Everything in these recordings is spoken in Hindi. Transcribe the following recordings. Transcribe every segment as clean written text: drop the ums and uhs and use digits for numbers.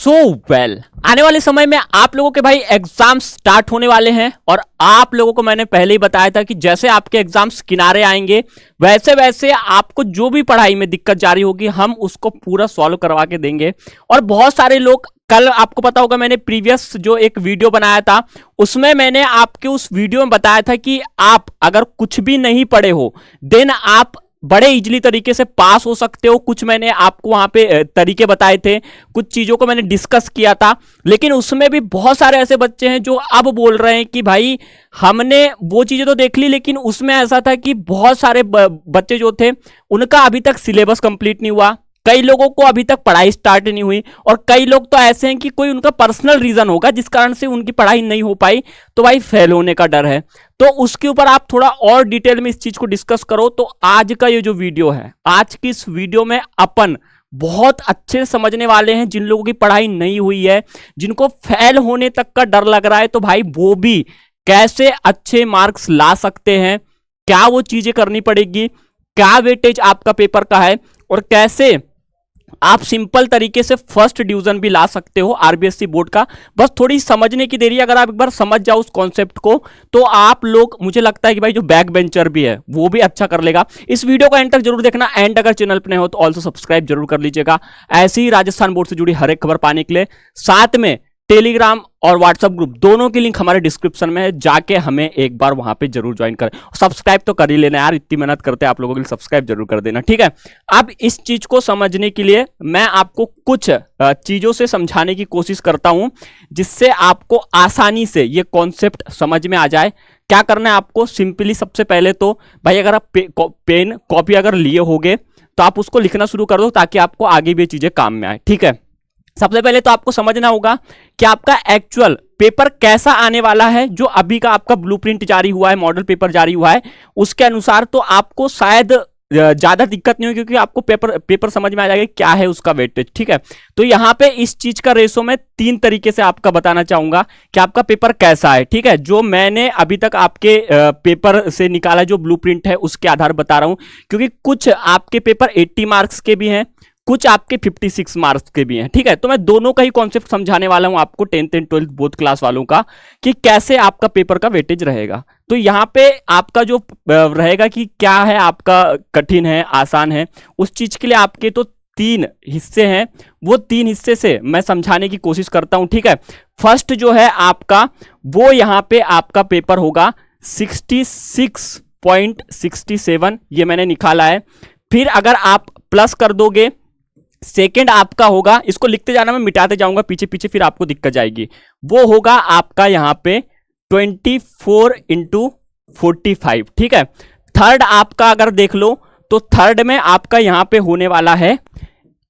सो वेल आने वाले समय में आप लोगों के भाई एग्जाम स्टार्ट होने वाले हैं और आप लोगों को मैंने पहले ही बताया था कि जैसे आपके एग्जाम्स किनारे आएंगे वैसे वैसे आपको जो भी पढ़ाई में दिक्कत जारी होगी हम उसको पूरा सॉल्व करवा के देंगे। और बहुत सारे लोग, कल आपको पता होगा मैंने प्रीवियस जो एक वीडियो बनाया था उसमें मैंने आपके उस वीडियो में बताया था कि आप अगर कुछ भी नहीं पढ़े हो देन आप बड़े इजीली तरीके से पास हो सकते हो। कुछ मैंने आपको वहां पे तरीके बताए थे, कुछ चीजों को मैंने डिस्कस किया था, लेकिन उसमें भी बहुत सारे ऐसे बच्चे हैं जो अब बोल रहे हैं कि भाई हमने वो चीजें तो देख ली लेकिन उसमें ऐसा था कि बहुत सारे बच्चे जो थे उनका अभी तक सिलेबस कंप्लीट नहीं हुआ, कई लोगों को अभी तक पढ़ाई स्टार्ट नहीं हुई और कई लोग तो ऐसे हैं कि कोई उनका पर्सनल रीजन होगा जिस कारण से उनकी पढ़ाई नहीं हो पाई, तो भाई फेल होने का डर है। तो उसके ऊपर आप थोड़ा और डिटेल में इस चीज को डिस्कस करो। तो आज का ये जो वीडियो है, आज की इस वीडियो में अपन बहुत अच्छे से समझने वाले हैं जिन लोगों की पढ़ाई नहीं हुई है, जिनको फेल होने तक का डर लग रहा है, तो भाई वो भी कैसे अच्छे मार्क्स ला सकते हैं, क्या वो चीजें करनी पड़ेगी, क्या वेटेज आपका पेपर का है और कैसे आप सिंपल तरीके से फर्स्ट डिवीजन भी ला सकते हो आरबीएससी बोर्ड का। बस थोड़ी समझने की देरी है, अगर आप एक बार समझ जाओ उस कॉन्सेप्ट को तो आप लोग, मुझे लगता है कि भाई जो बैक बेंचर भी है वो भी अच्छा कर लेगा। इस वीडियो को एंड तक जरूर देखना, एंड अगर चैनल पर नए हो तो ऑल्सो सब्सक्राइब जरूर कर लीजिएगा ऐसी ही राजस्थान बोर्ड से जुड़ी हर एक खबर पाने के लिए। साथ में टेलीग्राम और व्हाट्सएप ग्रुप दोनों की लिंक हमारे डिस्क्रिप्शन में है, जाके हमें एक बार वहां पे जरूर ज्वाइन करें। सब्सक्राइब तो कर ही लेना यार, इतनी मेहनत करते हैं आप लोगों के लिए, सब्सक्राइब जरूर कर देना, ठीक है। अब इस चीज को समझने के लिए मैं आपको कुछ चीजों से समझाने की कोशिश करता हूं जिससे आपको आसानी से ये कॉन्सेप्ट समझ में आ जाए। क्या करना है आपको, सिंपली सबसे पहले तो भाई अगर आप पेन कॉपी अगर लिए होगे तो आप उसको लिखना शुरू कर दो ताकि आपको आगे भी चीजें काम में आए, ठीक है। सबसे पहले तो आपको समझना होगा कि आपका एक्चुअल पेपर कैसा आने वाला है। जो अभी का आपका ब्लूप्रिंट जारी हुआ है, मॉडल पेपर जारी हुआ है, उसके अनुसार तो आपको शायद ज्यादा दिक्कत नहीं होगी क्योंकि आपको पेपर समझ में आ जाएगा क्या है उसका वेटेज, ठीक है। तो यहां पे इस चीज का रेशो मैं 3 तरीके से आपका बताना चाहूंगा कि आपका पेपर कैसा है, ठीक है। जो मैंने अभी तक आपके पेपर से निकाला जो ब्लूप्रिंट है उसके आधार बता रहा हूं, क्योंकि कुछ आपके पेपर 80 मार्क्स के भी हैं, कुछ आपके 56 मार्क्स के भी हैं, ठीक है। तो मैं दोनों का ही कॉन्सेप्ट समझाने वाला हूं आपको, 10th and 12th both class वालों का, कि कैसे आपका पेपर का वेटेज रहेगा। तो यहां पे आपका जो रहेगा कि क्या है आपका कठिन है आसान है, उस चीज के लिए आपके तो 3 हिस्से हैं, वो 3 हिस्से से मैं समझाने की कोशिश करता हूं, ठीक है। फर्स्ट जो है आपका वो यहां पे आपका पेपर होगा 66.67, ये मैंने निकाला है। फिर अगर आप प्लस कर दोगे, सेकेंड आपका होगा, इसको लिखते जाना, मैं मिटाते जाऊंगा पीछे पीछे फिर आपको दिक्कत जाएगी, वो होगा आपका यहां पे 24x45, ठीक है। थर्ड आपका अगर देख लो तो थर्ड में आपका यहां पे होने वाला है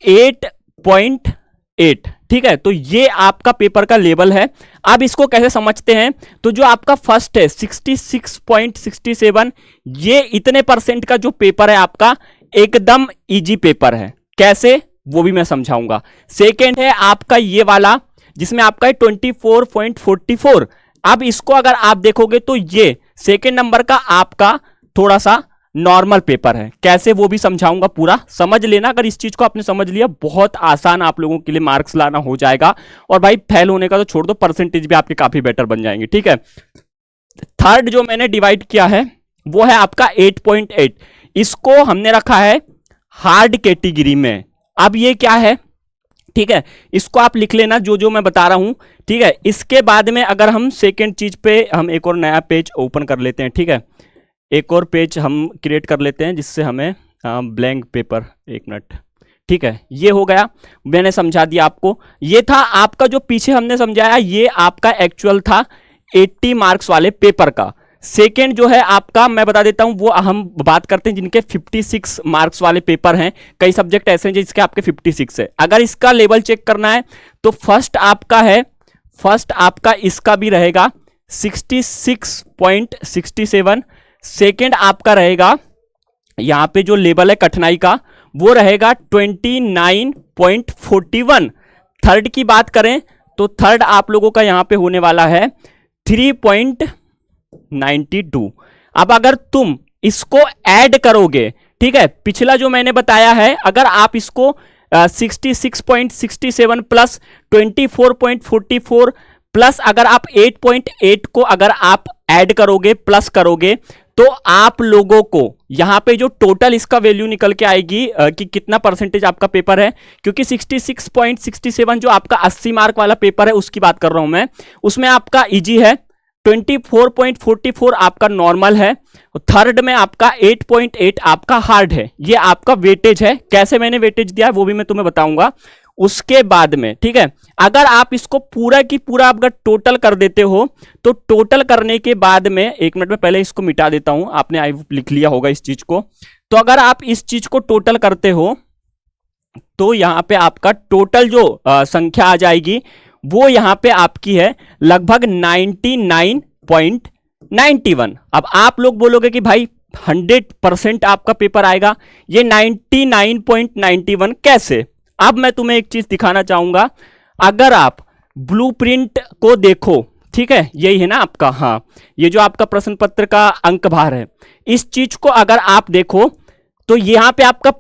8.8, ठीक है। तो ये आपका पेपर का लेवल है। अब इसको कैसे समझते हैं, तो जो आपका फर्स्ट है 66.67, ये इतने परसेंट का जो पेपर है आपका एकदम इजी पेपर है, कैसे वो भी मैं समझाऊंगा। सेकेंड है आपका ये वाला जिसमें आपका है 24.44, अब इसको अगर आप देखोगे तो ये सेकेंड नंबर का आपका थोड़ा सा नॉर्मल पेपर है, कैसे वो भी समझाऊंगा, पूरा समझ लेना। अगर इस चीज को आपने समझ लिया बहुत आसान आप लोगों के लिए मार्क्स लाना हो जाएगा, और भाई फेल होने का तो छोड़ दो, परसेंटेज भी आपके काफी बेटर बन जाएंगे, ठीक है। थर्ड जो मैंने डिवाइड किया है वो है आपका 8.8, इसको हमने रखा है हार्ड कैटेगरी में। अब ये क्या है, ठीक है, इसको आप लिख लेना जो जो मैं बता रहा हूं, ठीक है। इसके बाद में अगर हम सेकेंड चीज पे हम एक और नया पेज ओपन कर लेते हैं, ठीक है, एक और पेज हम क्रिएट कर लेते हैं जिससे हमें ब्लैंक पेपर, एक मिनट, ठीक है, ये हो गया, मैंने समझा दिया आपको। ये था आपका जो पीछे हमने समझाया, ये आपका एक्चुअल था 80 मार्क्स वाले पेपर का। सेकेंड जो है आपका मैं बता देता हूं, वो हम बात करते हैं जिनके 56 मार्क्स वाले पेपर हैं। कई सब्जेक्ट ऐसे हैं जिसके आपके 56 है। अगर इसका लेवल चेक करना है तो फर्स्ट आपका इसका भी रहेगा 66.67, सेकेंड आपका रहेगा यहां पे जो लेवल है कठिनाई का वो रहेगा 29.41। थर्ड की बात करें तो थर्ड आप लोगों का यहां पे होने वाला है 3.92। अब अगर तुम इसको ऐड करोगे, ठीक है, पिछला जो मैंने बताया है अगर आप इसको 66.67 प्लस 24.44 प्लस अगर आप 8.8 को अगर आप ऐड करोगे प्लस करोगे तो आप लोगों को यहां पे जो टोटल इसका वैल्यू निकल के आएगी कि कितना परसेंटेज आपका पेपर है, क्योंकि 66.67 जो आपका 80 मार्क वाला पेपर है उसकी बात कर रहा हूं मैं, उसमें आपका इजी है, 24.44 आपका नॉर्मल है, थर्ड में आपका 8.8 आपका हार्ड है। ये आपका वेटेज है, कैसे मैंने वेटेज दिया है वो भी मैं तुम्हें बताऊंगा उसके बाद में, ठीक है। अगर आप इसको पूरा की पूरा अगर टोटल कर देते हो तो टोटल करने के बाद में, एक मिनट में पहले इसको मिटा देता हूं, आपने आई लिख लिया होगा इस चीज को, तो अगर आप इस चीज को टोटल करते हो तो यहां पे आपका टोटल जो संख्या आ जाएगी वो यहां पे आपकी है लगभग 99.91। अब आप लोग बोलोगे कि भाई 100% आपका पेपर आएगा, ये 99.91 कैसे? अब मैं तुम्हें एक चीज दिखाना चाहूंगा, अगर आप ब्लूप्रिंट को देखो, ठीक है, यही है ना आपका, हाँ, ये जो आपका प्रश्न पत्र का अंक भार है, इस चीज को अगर आप देखो तो यहां पे आपका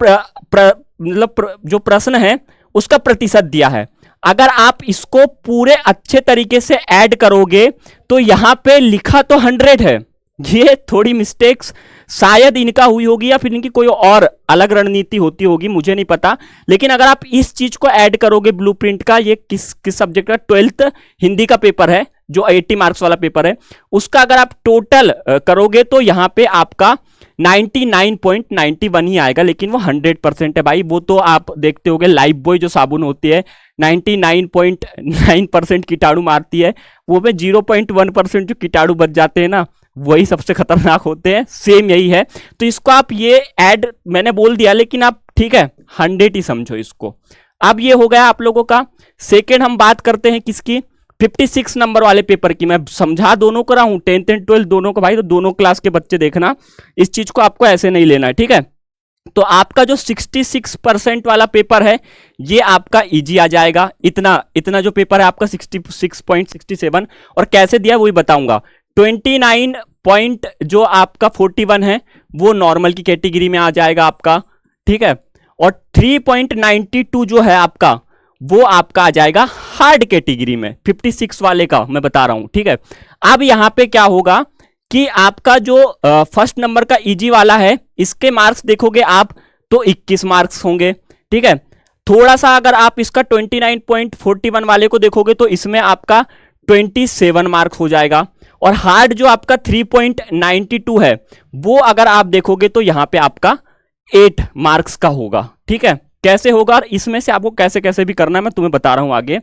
मतलब जो प्रश्न है उसका प्रतिशत दिया है। अगर आप इसको पूरे अच्छे तरीके से ऐड करोगे तो यहां पे लिखा तो 100 है, ये थोड़ी मिस्टेक्स शायद इनका हुई होगी या फिर इनकी कोई और अलग रणनीति होती होगी, मुझे नहीं पता। लेकिन अगर आप इस चीज को ऐड करोगे ब्लूप्रिंट का, ये किस सब्जेक्ट का, 12th हिंदी का पेपर है जो 80 मार्क्स वाला पेपर है, उसका अगर आप टोटल करोगे तो यहां पे आपका 99.91 ही आएगा। लेकिन वो 100% है भाई, वो तो आप देखते होगे लाइफ बॉय जो साबुन होती है 99.9% कीटाणु मारती है, वो में 0.1% जो कीटाणु बच जाते हैं ना, वही सबसे खतरनाक होते हैं, सेम यही है। तो इसको आप ये ऐड मैंने बोल दिया, लेकिन आप ठीक है 100 ही समझो इसको। अब ये हो गया आप लोगों का। सेकेंड हम बात करते हैं किसकी, 56 नंबर वाले पेपर की। मैं समझा दोनों को रहा हूं, 10th एंड 12th दोनों को भाई, तो दोनों क्लास के बच्चे देखना, इस चीज को आपको ऐसे नहीं लेना है, ठीक है। तो आपका जो 66% वाला पेपर है ये आपका इजी आ जाएगा, इतना जो पेपर है आपका 66.67, और कैसे दिया वही बताऊंगा। 29 पॉइंट जो आपका 41 है वो नॉर्मल की कैटेगरी में आ जाएगा आपका, ठीक है, और 3.92 जो है आपका वो आपका आ जाएगा हार्ड कैटेगरी में, 56 वाले का मैं बता रहा हूं, ठीक है। अब यहां पे क्या होगा कि आपका जो फर्स्ट नंबर का इजी वाला है, इसके मार्क्स देखोगे आप तो 21 मार्क्स होंगे, ठीक है। थोड़ा सा अगर आप इसका 29.41 वाले को देखोगे तो इसमें आपका 27 मार्क्स हो जाएगा, और हार्ड जो आपका 3.92 है वो अगर आप देखोगे तो यहां पे आपका 8 मार्क्स का होगा, ठीक है। कैसे होगा और इसमें से आपको कैसे कैसे भी करना है मैं तुम्हें बता रहा हूं आगे।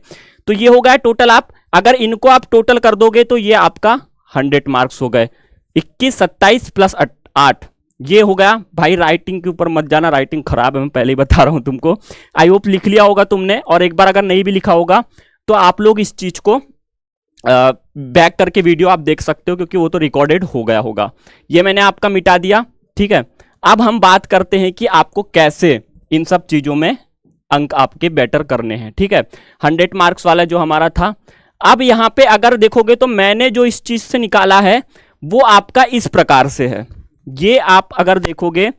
तो ये हो गया टोटल, आप अगर इनको आप टोटल कर दोगे तो ये आपका 100 मार्क्स हो गए, 21 27 प्लस 8, ये हो गया भाई। राइटिंग के ऊपर मत जाना, राइटिंग खराब है, मैं पहले ही बता रहा हूं तुमको। आई होप लिख लिया होगा तुमने, और एक बार अगर नहीं भी लिखा होगा तो आप लोग इस चीज को बैक करके वीडियो आप देख सकते हो, क्योंकि वो तो रिकॉर्डेड हो गया होगा। ये मैंने आपका मिटा दिया, ठीक है। अब हम बात करते हैं कि आपको कैसे इन सब चीजों में अंक आपके बेटर करने हैं, ठीक है। 100 मार्क्स वाला जो हमारा था, अब यहां पे अगर देखोगे तो मैंने जो इस चीज से निकाला है वो आपका इस प्रकार से है। ये आप अगर देखोगे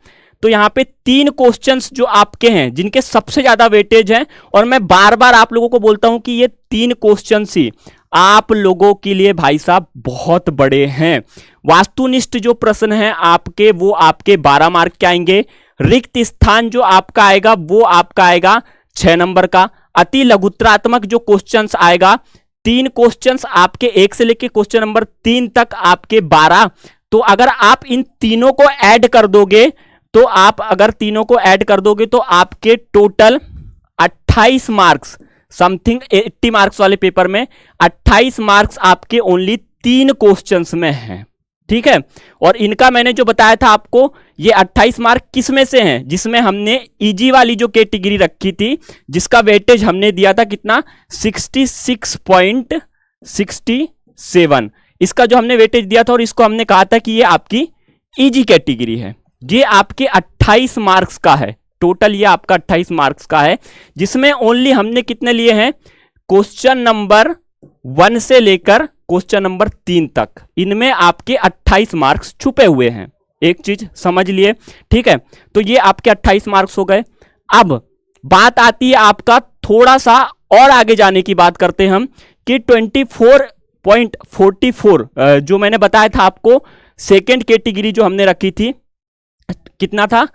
तो यहां पे 3 क्वेश्चंस जो आपके हैं जिनके सबसे ज्यादा वेटेज है, और मैं बार बार आप लोगों को बोलता हूं कि ये 3 क्वेश्चंस ही आप लोगों के लिए भाई साहब बहुत बड़े हैं। वास्तुनिष्ठ जो प्रश्न है आपके वो आपके 12 मार्क के आएंगे। रिक्त स्थान जो आपका आएगा वो आपका आएगा 6 नंबर का। अति लघुत्रात्मक जो क्वेश्चंस आएगा, 3 क्वेश्चंस आपके 1 से लेके क्वेश्चन नंबर 3 तक आपके 12। तो अगर आप इन तीनों को ऐड कर दोगे तो आपके टोटल 28 मार्क्स, समथिंग 80 मार्क्स वाले पेपर में 28 मार्क्स आपके ओनली 3 क्वेश्चंस में हैं, ठीक है। और इनका मैंने जो बताया था आपको, ये 28 मार्क किस में से हैं, जिसमें हमने इजी वाली जो कैटेगरी रखी थी जिसका वेटेज हमने दिया था कितना, 66.67, इसका जो हमने वेटेज दिया था, और इसको हमने कहा था कि ये आपकी इजी कैटेगरी है। ये आपके 28 मार्क्स का है टोटल, ये आपका 28 मार्क्स का है, जिसमें ओनली हमने कितने लिए हैं, क्वेश्चन नंबर 1 से लेकर क्वेश्चन नंबर 3 तक, इनमें आपके 28 मार्क्स छुपे हुए हैं। एक चीज समझ लिए, ठीक है। तो ये आपके 28 मार्क्स हो गए। अब बात आती है आपका थोड़ा सा और आगे जाने की, बात करते हैं हम कि 24.44 जो मैंने बताया था आपको, सेकेंड कैटेगरी जो हमने रखी थी, कितना था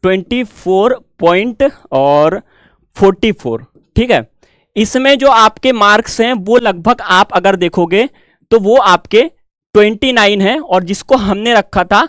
24.44, ठीक है। इसमें जो आपके मार्क्स हैं वो लगभग आप अगर देखोगे तो वो आपके 29 है, और जिसको हमने रखा था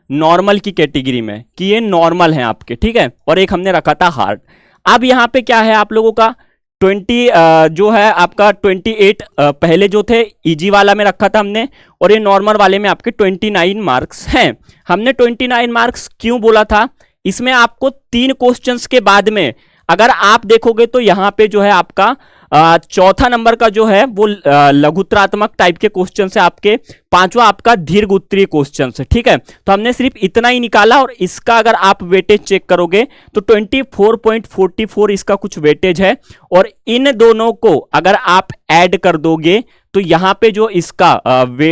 नॉर्मल की कैटेगरी में कि ये नॉर्मल है आपके, ठीक है, और एक हमने रखा था हार्ड। अब यहाँ पे क्या है आप लोगों का 20 जो है आपका 28 पहले जो थे इजी वाला में रखा था हमने, और ये नॉर्मल वाले में आपके 29 मार्क्स हैं। हमने 29 मार्क्स क्यों बोला था, इसमें आपको 3 क्वेश्चंस के बाद में अगर आप देखोगे तो यहाँ पे जो है आपका चौथा नंबर का जो है वो लघुत्रात्मक टाइप के क्वेश्चन है आपके, पांचवा आपका दीर्घ उत्तरीय क्वेश्चन है, ठीक है। तो हमने सिर्फ इतना ही निकाला, और इसका अगर आप वेटेज चेक करोगे तो 24.44 इसका कुछ वेटेज है, और इन दोनों को अगर आप ऐड कर दोगे तो यहाँ पे जो इसका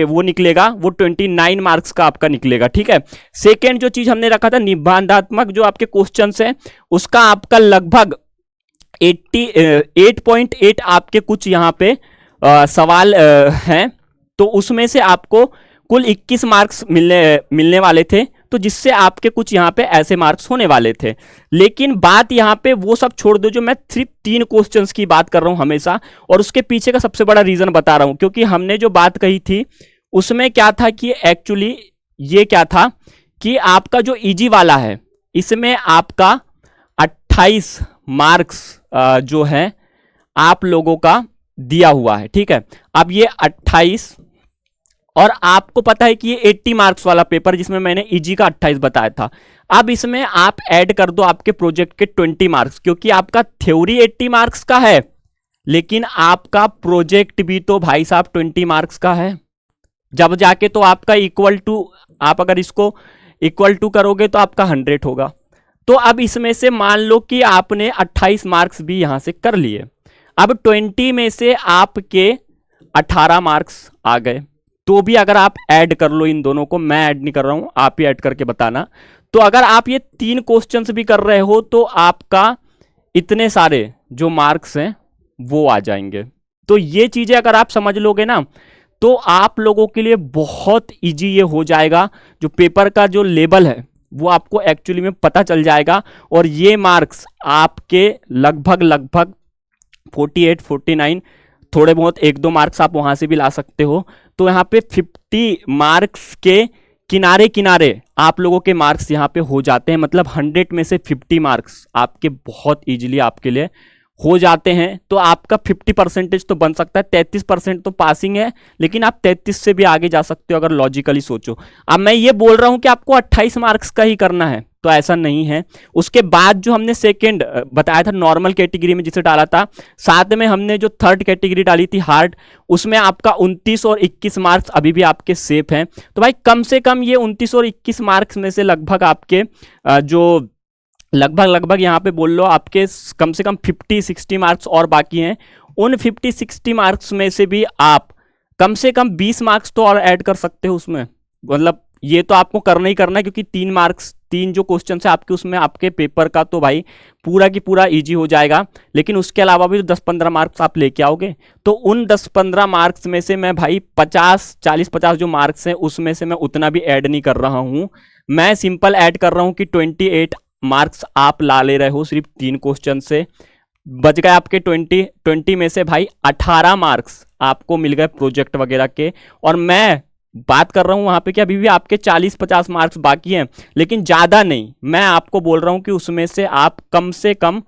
वो निकलेगा वो 29 मार्क्स का आपका निकलेगा, ठीक है। सेकेंड जो चीज हमने रखा था निबंधात्मक जो आपके क्वेश्चन है उसका आपका लगभग 8.8 आपके कुछ यहाँ पे सवाल हैं, तो उसमें से आपको कुल 21 मार्क्स मिलने वाले थे, तो जिससे आपके कुछ यहाँ पे ऐसे मार्क्स होने वाले थे। लेकिन बात यहाँ पे वो सब छोड़ दो, जो मैं सिर्फ 3 क्वेश्चंस की बात कर रहा हूँ हमेशा, और उसके पीछे का सबसे बड़ा रीजन बता रहा हूँ, क्योंकि हमने जो बात कही थी उसमें क्या था कि एक्चुअली ये क्या था कि आपका जो इजी वाला है इसमें आपका 28 मार्क्स जो है आप लोगों का दिया हुआ है, ठीक है। अब ये 28, और आपको पता है कि ये 80 मार्क्स वाला पेपर जिसमें मैंने इजी का 28 बताया था, अब इसमें आप ऐड कर दो आपके प्रोजेक्ट के 20 मार्क्स, क्योंकि आपका थ्योरी 80 मार्क्स का है लेकिन आपका प्रोजेक्ट भी तो भाई साहब 20 मार्क्स का है। जब जाके तो आपका इक्वल टू, आप अगर इसको इक्वल टू करोगे तो आपका 100 होगा। तो अब इसमें से मान लो कि आपने 28 मार्क्स भी यहां से कर लिए, अब 20 में से आपके 18 मार्क्स आ गए, तो भी अगर आप ऐड कर लो इन दोनों को, मैं ऐड नहीं कर रहा हूं, आप ही ऐड करके बताना, तो अगर आप ये 3 क्वेश्चंस भी कर रहे हो तो आपका इतने सारे जो मार्क्स हैं वो आ जाएंगे। तो ये चीजें अगर आप समझ लोगे ना तो आप लोगों के लिए बहुत इजी ये हो जाएगा, जो पेपर का जो लेवल है वो आपको एक्चुअली में पता चल जाएगा, और ये मार्क्स आपके लगभग 48 49, थोड़े बहुत 1-2 मार्क्स आप वहां से भी ला सकते हो। तो यहाँ पे 50 मार्क्स के किनारे किनारे आप लोगों के मार्क्स यहाँ पे हो जाते हैं, मतलब 100 में से 50 मार्क्स आपके बहुत इजीली आपके लिए हो जाते हैं। तो आपका 50% तो बन सकता है, 33% तो पासिंग है, लेकिन आप 33 से भी आगे जा सकते हो अगर लॉजिकली सोचो। अब मैं ये बोल रहा हूं कि आपको 28 मार्क्स का ही करना है, तो ऐसा नहीं है। उसके बाद जो हमने सेकंड बताया था नॉर्मल कैटेगरी में जिसे डाला था, साथ में हमने जो थर्ड कैटेगरी डाली थी हार्ड, उसमें आपका 29 और 21 मार्क्स अभी भी आपके सेफ हैं। तो भाई कम से कम ये 29 और 21 मार्क्स में से लगभग आपके जो लगभग यहाँ पे बोल लो आपके कम से कम 50-60 मार्क्स और बाकी हैं। उन 50-60 मार्क्स में से भी आप कम से कम 20 मार्क्स तो और ऐड कर सकते हो उसमें, मतलब ये तो आपको करना ही करना है, क्योंकि 3 जो क्वेश्चन है आपके उसमें आपके पेपर का तो भाई पूरा की पूरा इजी हो जाएगा। लेकिन उसके अलावा भी 10-15 मार्क्स आप लेके आओगे, तो उन 10-15 मार्क्स में से मैं भाई 40-50 जो मार्क्स हैं उसमें से मैं उतना भी ऐड नहीं कर रहा हूँ। मैं सिंपल ऐड कर रहा हूँ कि 28 मार्क्स आप ला ले रहे हो सिर्फ 3 क्वेश्चन से, बच गए आपके 20 में से भाई 18 मार्क्स आपको मिल गए प्रोजेक्ट वगैरह के। और मैं बात कर रहा हूं वहां पे कि अभी भी आपके 40-50 मार्क्स बाकी हैं, लेकिन ज्यादा नहीं, मैं आपको बोल रहा हूं कि उसमें से आप कम से कम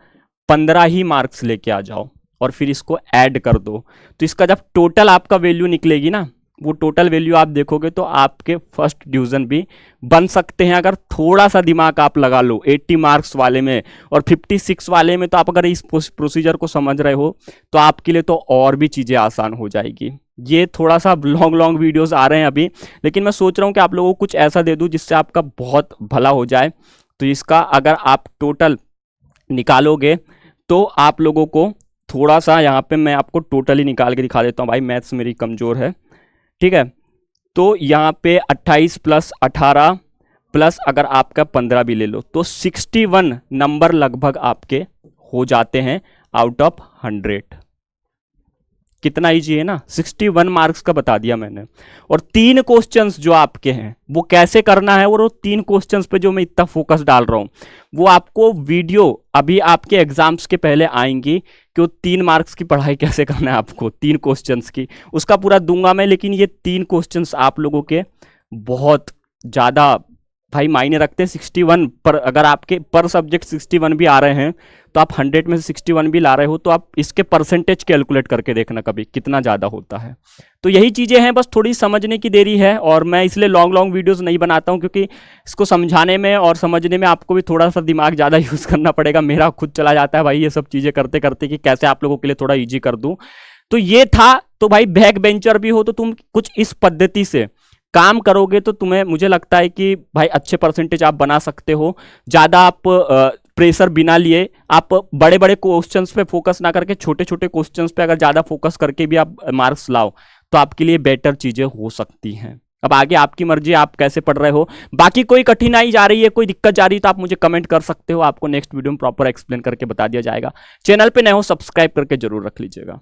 15 ही मार्क्स लेके आ जाओ और फिर इसको ऐड कर दो। तो इसका जब टोटल आपका वैल्यू निकलेगी ना, वो टोटल वैल्यू आप देखोगे तो आपके फर्स्ट डिवीजन भी बन सकते हैं, अगर थोड़ा सा दिमाग आप लगा लो। 80 मार्क्स वाले में और 56 वाले में तो आप अगर इस प्रोसीजर को समझ रहे हो तो आपके लिए तो और भी चीज़ें आसान हो जाएगी। ये थोड़ा सा लॉन्ग वीडियोस आ रहे हैं अभी, लेकिन मैं सोच रहा हूँ कि आप लोगों को कुछ ऐसा दे दूँ जिससे आपका बहुत भला हो जाए। तो इसका अगर आप टोटल निकालोगे तो आप लोगों को थोड़ा सा, यहाँ पे मैं आपको टोटल ही निकाल के दिखा देता हूँ, भाई मैथ्स मेरी कमज़ोर है, ठीक है। तो यहाँ पे 28 + 18 प्लस अगर आपका 15 भी ले लो तो 61 नंबर लगभग आपके हो जाते हैं आउट ऑफ 100। कितना इजी है ना, 61 मार्क्स का बता दिया मैंने। और 3 क्वेश्चंस जो आपके हैं वो कैसे करना है, और वो 3 क्वेश्चंस पे जो मैं इतना फोकस डाल रहा हूं वो आपको वीडियो अभी आपके एग्जाम्स के पहले आएंगी कि वो 3 मार्क्स की पढ़ाई कैसे करना है आपको 3 क्वेश्चंस की, उसका पूरा दूंगा मैं। लेकिन ये 3 क्वेश्चंस आप लोगों के बहुत ज्यादा भाई मायने रखते हैं। 61 पर अगर आपके पर सब्जेक्ट 61 भी आ रहे हैं तो आप 100 में से 61 भी ला रहे हो तो आप इसके परसेंटेज कैलकुलेट करके देखना कभी कितना ज़्यादा होता है। तो यही चीज़ें हैं, बस थोड़ी समझने की देरी है। और मैं इसलिए लॉन्ग लॉन्ग वीडियोस नहीं बनाता हूं क्योंकि इसको समझाने में और समझने में आपको भी थोड़ा सा दिमाग ज़्यादा यूज़ करना पड़ेगा। मेरा खुद चला जाता है भाई ये सब चीज़ें करते करते कि कैसे आप लोगों के लिए थोड़ा ईजी कर दूँ। तो ये था। तो भाई बैक बेंचर भी हो तो तुम कुछ इस पद्धति से काम करोगे तो तुम्हें, मुझे लगता है कि भाई अच्छे परसेंटेज आप बना सकते हो। ज़्यादा आप प्रेशर बिना लिए, आप बड़े बड़े क्वेश्चंस पे फोकस ना करके छोटे छोटे क्वेश्चंस पे अगर ज़्यादा फोकस करके भी आप मार्क्स लाओ तो आपके लिए बेटर चीज़ें हो सकती हैं। अब आगे आपकी मर्जी, आप कैसे पढ़ रहे हो। बाकी कोई कठिनाई जा रही है, कोई दिक्कत जा रही है तो आप मुझे कमेंट कर सकते हो, आपको नेक्स्ट वीडियो में प्रॉपर एक्सप्लेन करके बता दिया जाएगा। चैनल पे नए हो सब्सक्राइब करके जरूर रख लीजिएगा।